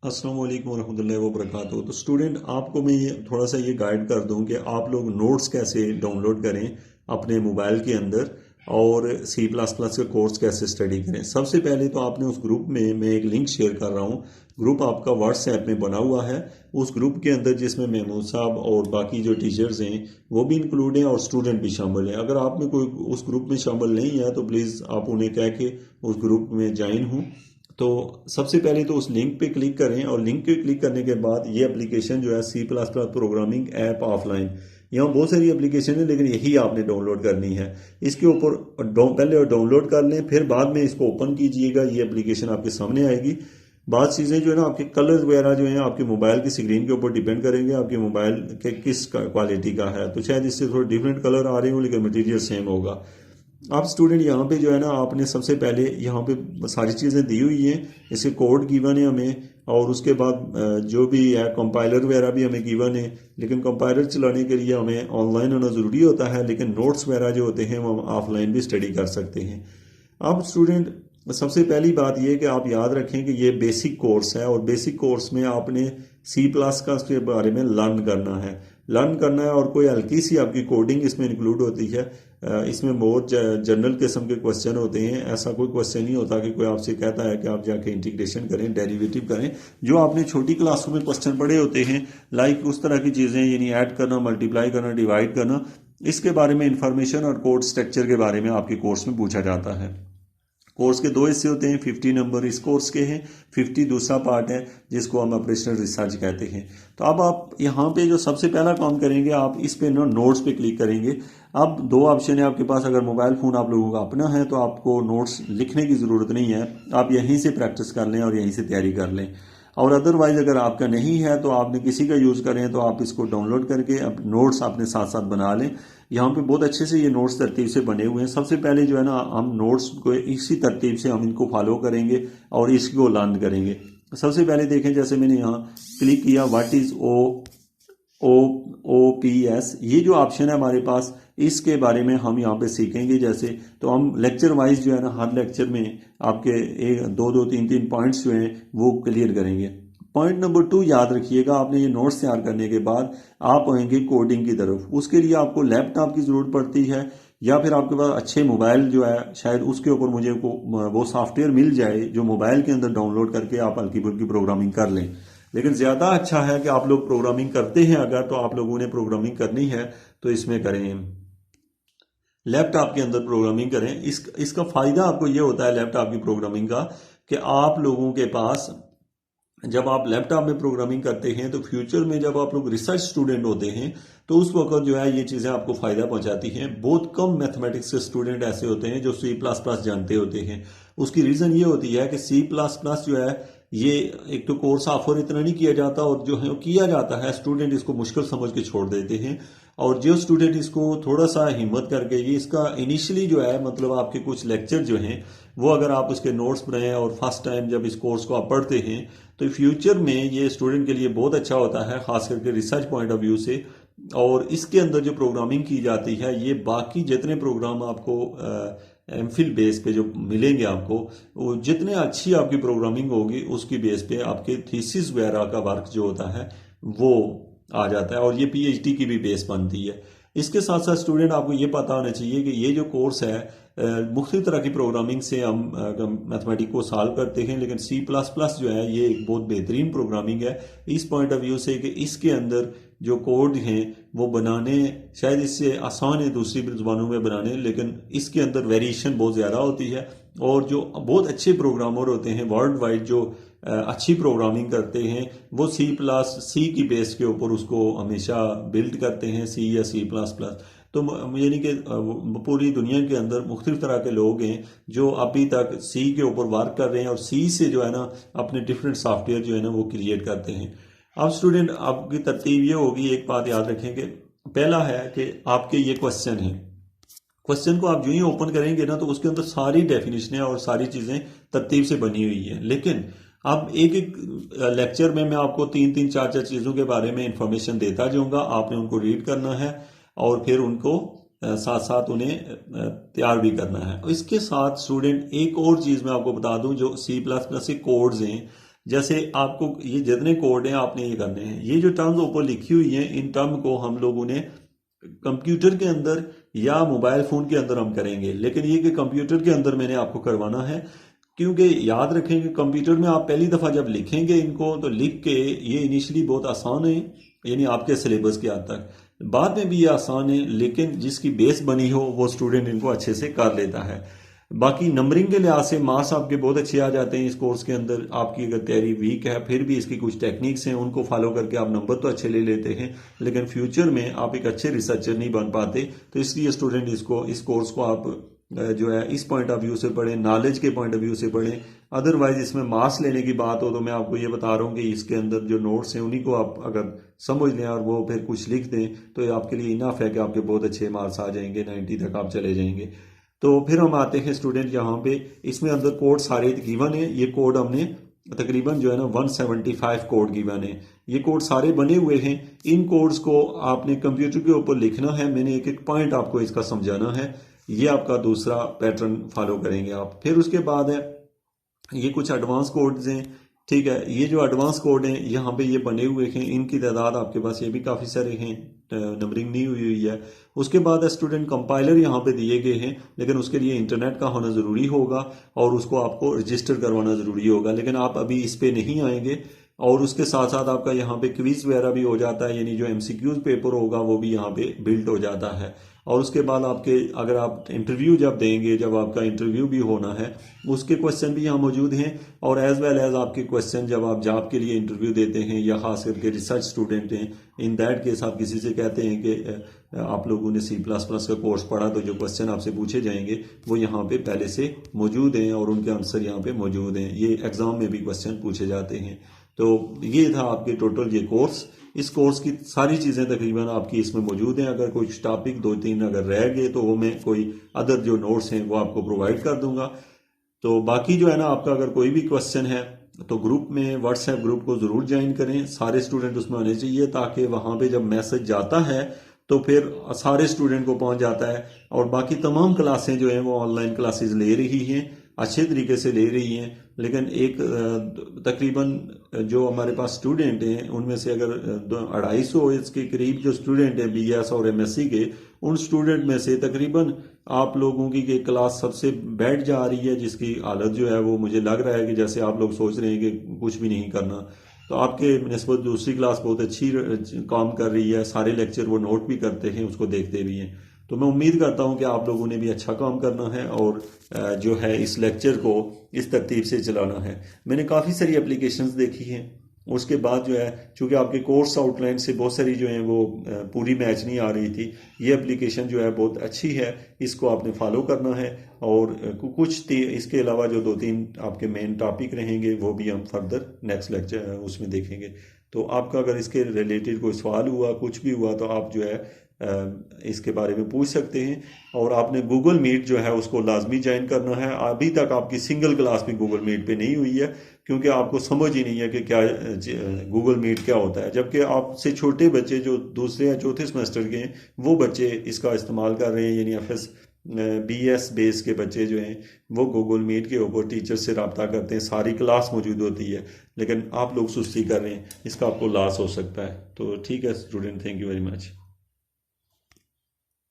अस्सलाम वालेकुम रहमतुल्लाहि व बरकातहू। तो स्टूडेंट आपको मैं ये थोड़ा सा ये गाइड कर दूं कि आप लोग नोट्स कैसे डाउनलोड करें अपने मोबाइल के अंदर और सी प्लस प्लस का कोर्स कैसे स्टडी करें। सबसे पहले तो आपने उस ग्रुप में मैं एक लिंक शेयर कर रहा हूँ। ग्रुप आपका व्हाट्सएप में बना हुआ है। उस ग्रुप के अंदर जिसमें महमूद साहब और बाकी जो टीचर्स हैं वो भी इंक्लूड हैं और स्टूडेंट भी शामिल हैं। अगर आप में कोई उस ग्रुप में शामिल नहीं है तो प्लीज़ आप उन्हें कह के उस ग्रुप में ज्वाइन हूँ। तो सबसे पहले तो उस लिंक पे क्लिक करें और लिंक पे क्लिक करने के बाद ये एप्लीकेशन जो है C plus plus programming app offline, यहाँ बहुत सारी एप्लीकेशन है लेकिन यही आपने डाउनलोड करनी है। इसके ऊपर पहले डाउनलोड कर लें, फिर बाद में इसको ओपन कीजिएगा, ये एप्लीकेशन आपके सामने आएगी। बात चीज़ें जो है ना आपके कलर्स वगैरह जो हैं आपके मोबाइल की स्क्रीन के ऊपर डिपेंड करेंगे आपके मोबाइल के किस क्वालिटी का है। तो शायद इससे थोड़े डिफरेंट कलर आ रहे हो लेकिन मटेरियल सेम होगा। आप स्टूडेंट यहाँ पे जो है ना आपने सबसे पहले यहाँ पे सारी चीज़ें दी हुई हैं, इसके कोड गिवन है हमें और उसके बाद जो भी है कंपाइलर वगैरह भी हमें गिवन है। लेकिन कंपाइलर चलाने के लिए हमें ऑनलाइन होना ज़रूरी होता है, लेकिन नोट्स वगैरह जो होते हैं वो हम ऑफलाइन भी स्टडी कर सकते हैं। अब स्टूडेंट सबसे पहली बात यह कि आप याद रखें कि ये बेसिक कोर्स है और बेसिक कोर्स में आपने सी प्लस का के बारे में लर्न करना है और कोई हल्की सी आपकी कोडिंग इसमें इंक्लूड होती है। इसमें बहुत जनरल किस्म के क्वेश्चन होते हैं। ऐसा कोई क्वेश्चन नहीं होता कि कोई आपसे कहता है कि आप जाके इंटीग्रेशन करें, डेरिवेटिव करें, जो आपने छोटी क्लासों में क्वेश्चन पढ़े होते हैं। लाइक उस तरह की चीज़ें, यानी ऐड करना, मल्टीप्लाई करना, डिवाइड करना, इसके बारे में इंफॉर्मेशन और कोड स्ट्रक्चर के बारे में आपके कोर्स में पूछा जाता है। कोर्स के दो हिस्से होते हैं, 50 नंबर इस कोर्स के हैं, 50 दूसरा पार्ट है जिसको हम ऑपरेशनल रिसर्च कहते हैं। तो अब आप यहाँ पे जो सबसे पहला काम करेंगे, आप इस पे नोट्स पे क्लिक करेंगे। अब दो ऑप्शन है आपके पास। अगर मोबाइल फ़ोन आप लोगों का अपना है तो आपको नोट्स लिखने की ज़रूरत नहीं है, आप यहीं से प्रैक्टिस कर लें और यहीं से तैयारी कर लें। और अदरवाइज़ अगर आपका नहीं है तो आपने किसी का यूज़ करें तो आप इसको डाउनलोड करके अब नोट्स अपने साथ साथ बना लें। यहाँ पे बहुत अच्छे से ये नोट्स तरतीब से बने हुए हैं। सबसे पहले जो है ना हम नोट्स को इसी तरतीब से हम इनको फॉलो करेंगे और इसको लर्न करेंगे। सबसे पहले देखें, जैसे मैंने यहाँ क्लिक किया, व्हाट इज़ OOPS, ये जो ऑप्शन है हमारे पास, इसके बारे में हम यहाँ पे सीखेंगे। जैसे तो हम लेक्चर वाइज जो है ना हर लेक्चर में आपके एक दो दो तीन तीन पॉइंट्स जो हैं वो क्लियर करेंगे। पॉइंट नंबर 2 याद रखिएगा, आपने ये नोट्स तैयार करने के बाद आप आएंगे कोडिंग की तरफ। उसके लिए आपको लैपटॉप की ज़रूरत पड़ती है या फिर आपके पास अच्छे मोबाइल जो है शायद उसके ऊपर मुझे वो सॉफ्टवेयर मिल जाए जो मोबाइल के अंदर डाउनलोड करके आप हल्की फुल्की प्रोग्रामिंग कर लें। लेकिन ज़्यादा अच्छा है कि आप लोग प्रोग्रामिंग करते हैं अगर, तो आप लोगों ने प्रोग्रामिंग करनी है तो इसमें करें, लैपटॉप के अंदर प्रोग्रामिंग करें। इसका फ़ायदा आपको ये होता है लैपटॉप की प्रोग्रामिंग का कि आप लोगों के पास जब आप लैपटॉप में प्रोग्रामिंग करते हैं तो फ्यूचर में जब आप लोग रिसर्च स्टूडेंट होते हैं तो उस वक्त जो है ये चीज़ें आपको फ़ायदा पहुंचाती हैं। बहुत कम मैथमेटिक्स के स्टूडेंट ऐसे होते हैं जो सी प्लस प्लस जानते होते हैं। उसकी रीज़न ये होती है कि सी प्लस प्लस जो है ये एक तो कोर्स ऑफर इतना नहीं किया जाता और जो है किया जाता है स्टूडेंट इसको मुश्किल समझ के छोड़ देते हैं। और जो स्टूडेंट इसको थोड़ा सा हिम्मत करके ये इसका इनिशियली जो है मतलब आपके कुछ लेक्चर जो हैं वो अगर आप उसके नोट्स बनाएं और फर्स्ट टाइम जब इस कोर्स को आप पढ़ते हैं तो फ्यूचर में ये स्टूडेंट के लिए बहुत अच्छा होता है, खास करके रिसर्च पॉइंट ऑफ व्यू से। और इसके अंदर जो प्रोग्रामिंग की जाती है ये बाकी जितने प्रोग्राम आपको एमफिल बेस पे जो मिलेंगे आपको, वो जितने अच्छी आपकी प्रोग्रामिंग होगी उसकी बेस पे आपके थीसिस वगैरह का वर्क जो होता है वो आ जाता है और ये पीएचडी की भी बेस बनती है। इसके साथ साथ स्टूडेंट आपको ये पता होना चाहिए कि ये जो कोर्स है मुख्तलिफ तरह की प्रोग्रामिंग से हम मैथमेटिक को सॉल्व करते हैं, लेकिन सी प्लस प्लस जो है ये एक बहुत बेहतरीन प्रोग्रामिंग है इस पॉइंट ऑफ व्यू से कि इसके अंदर जो कोड हैं वो बनाने शायद इससे आसान है दूसरी ज़ुबानों में बनाने, लेकिन इसके अंदर वेरिएशन बहुत ज़्यादा होती है। और जो बहुत अच्छे प्रोग्रामर होते हैं वर्ल्ड वाइड जो अच्छी प्रोग्रामिंग करते हैं वो सी प्लस सी की बेस के ऊपर उसको हमेशा बिल्ड करते हैं, सी या सी प्लस प्लस। तो यानी कि पूरी दुनिया के अंदर मुख्तलिफ तरह के लोग हैं जो अभी तक सी के ऊपर वर्क कर रहे हैं और सी से जो है ना अपने डिफरेंट सॉफ्टवेयर जो है ना वो क्रिएट करते हैं। अब स्टूडेंट आपकी तरतीब ये होगी, एक बात याद रखें कि पहला है कि आपके ये क्वेश्चन है, क्वेश्चन को आप जो ही ओपन करेंगे ना तो उसके अंदर सारी डेफिनेशनें और सारी चीज़ें तरतीब से बनी हुई हैं। लेकिन अब एक एक लेक्चर में मैं आपको तीन तीन चार चार चीज़ों के बारे में इंफॉर्मेशन देता जाऊंगा, आपने उनको रीड करना है और फिर उनको साथ साथ उन्हें तैयार भी करना है। इसके साथ स्टूडेंट एक और चीज़ मैं आपको बता दूं, जो सी प्लस प्लस के कोड्स हैं जैसे आपको ये जितने कोड हैं आपने ये करने हैं, ये जो टर्म्स ऊपर लिखी हुई हैं इन टर्म को हम लोगों ने कंप्यूटर के अंदर या मोबाइल फ़ोन के अंदर हम करेंगे, लेकिन ये कि कंप्यूटर के अंदर मैंने आपको करवाना है, क्योंकि याद रखें कि कंप्यूटर में आप पहली दफ़ा जब लिखेंगे इनको तो लिख के ये इनिशियली बहुत आसान है, यानी आपके सिलेबस के हद तक, बाद में भी ये आसान है, लेकिन जिसकी बेस बनी हो वो स्टूडेंट इनको अच्छे से कर लेता है। बाकी नंबरिंग के लिहाज से मार्क्स आपके बहुत अच्छे आ जाते हैं इस कोर्स के अंदर। आपकी अगर तैयारी वीक है फिर भी इसकी कुछ टेक्निक्स हैं, उनको फॉलो करके आप नंबर तो अच्छे ले लेते हैं, लेकिन फ्यूचर में आप एक अच्छे रिसर्चर नहीं बन पाते। तो इसलिए स्टूडेंट इस कोर्स को आप जो है इस पॉइंट ऑफ व्यू से पढ़ें, नॉलेज के पॉइंट ऑफ व्यू से पढ़ें। अदरवाइज इसमें मार्क्स लेने की बात हो तो मैं आपको ये बता रहा हूँ कि इसके अंदर जो नोट्स हैं उन्हीं को आप अगर समझ लें और वो फिर कुछ लिख दें तो ये आपके लिए इनफ है कि आपके बहुत अच्छे मार्क्स आ जाएंगे, 90 तक आप चले जाएंगे। तो फिर हम आते हैं स्टूडेंट यहाँ पे, इसमें अंदर कोड सारे गिवन है। ये कोड हमने तकरीबन जो है ना 175 कोड गिवन है, ये कोड सारे बने हुए हैं। इन कोड्स को आपने कंप्यूटर के ऊपर लिखना है, मैंने एक एक पॉइंट आपको इसका समझाना है। ये आपका दूसरा पैटर्न फॉलो करेंगे आप। फिर उसके बाद है ये कुछ एडवांस कोड्स हैं, ठीक है। ये जो एडवांस कोड हैं यहाँ पे ये बने हुए हैं, इनकी तादाद आपके पास ये भी काफ़ी सारे हैं, नंबरिंग नहीं हुई है। उसके बाद स्टूडेंट कंपाइलर यहाँ पे दिए गए हैं, लेकिन उसके लिए इंटरनेट का होना ज़रूरी होगा और उसको आपको रजिस्टर करवाना ज़रूरी होगा, लेकिन आप अभी इस पे नहीं आएंगे। और उसके साथ साथ आपका यहाँ पे क्विज वगैरह भी हो जाता है, यानी जो एमसीक्यूज पेपर होगा वो भी यहाँ पे बिल्ड हो जाता है। और उसके बाद आपके अगर आप इंटरव्यू जब देंगे, जब आपका इंटरव्यू भी होना है, उसके क्वेश्चन भी यहाँ मौजूद हैं। और एज वेल एज आपके क्वेश्चन जब आप जॉब के लिए इंटरव्यू देते हैं या खास करके रिसर्च स्टूडेंट हैं, इन दैट केस आप किसी से कहते हैं कि आप लोगों ने C++ का कोर्स पढ़ा, तो जो क्वेश्चन आपसे पूछे जाएंगे वो यहाँ पे पहले से मौजूद हैं और उनके आंसर यहाँ पे मौजूद हैं। ये एग्ज़ाम में भी क्वेश्चन पूछे जाते हैं। तो ये था आपके टोटल ये कोर्स। इस कोर्स की सारी चीज़ें तकरीबन आपकी इसमें मौजूद हैं। अगर कुछ टॉपिक 2-3 अगर रह गए तो वो मैं कोई अदर जो नोट्स हैं वो आपको प्रोवाइड कर दूंगा। तो बाकी जो है ना आपका अगर कोई भी क्वेश्चन है तो ग्रुप में, व्हाट्सएप ग्रुप को ज़रूर ज्वाइन करें, सारे स्टूडेंट उसमें होने चाहिए, ताकि वहाँ पे जब मैसेज जाता है तो फिर सारे स्टूडेंट को पहुँच जाता है। और बाकी तमाम क्लासें जो हैं वो ऑनलाइन क्लासेस ले रही हैं, अच्छे तरीके से ले रही हैं। लेकिन एक तकरीबन जो हमारे पास स्टूडेंट हैं उनमें से अगर 250 इसके करीब जो स्टूडेंट हैं BS और MSc के, उन स्टूडेंट में से तकरीबन आप लोगों की क्लास सबसे बैठ जा रही है, जिसकी हालत जो है वो मुझे लग रहा है कि जैसे आप लोग सोच रहे हैं कि कुछ भी नहीं करना। तो आपके निस्बत दूसरी क्लास बहुत अच्छी काम कर रही है, सारे लेक्चर वो नोट भी करते हैं, उसको देखते भी हैं। तो मैं उम्मीद करता हूं कि आप लोगों ने भी अच्छा काम करना है और जो है इस लेक्चर को इस तरतीब से चलाना है। मैंने काफ़ी सारी एप्लीकेशंस देखी हैं, उसके बाद जो है चूँकि आपके कोर्स आउटलाइन से बहुत सारी जो हैं वो पूरी मैच नहीं आ रही थी, ये एप्लीकेशन जो है बहुत अच्छी है, इसको आपने फॉलो करना है। और कुछ इसके अलावा जो 2-3 आपके मेन टॉपिक रहेंगे वो भी हम फर्दर नेक्स्ट लेक्चर उसमें देखेंगे। तो आपका अगर इसके रिलेटेड कोई सवाल हुआ, कुछ भी हुआ, तो आप जो है इसके बारे में पूछ सकते हैं। और आपने गूगल मीट जो है उसको लाजमी ज्वाइन करना है। अभी तक आपकी सिंगल क्लास भी गूगल मीट पे नहीं हुई है, क्योंकि आपको समझ ही नहीं है कि क्या गूगल मीट क्या होता है। जबकि आपसे छोटे बच्चे जो दूसरे या चौथे सेमेस्टर के हैं वो बच्चे इसका इस्तेमाल कर रहे हैं, यानी FS BS बेस के बच्चे जो हैं वो गूगल मीट के ऊपर टीचर से रब्ता करते हैं, सारी क्लास मौजूद होती है, लेकिन आप लोग सुस्ती कर रहे हैं, इसका आपको लॉस हो सकता है। तो ठीक है student, thank you very much.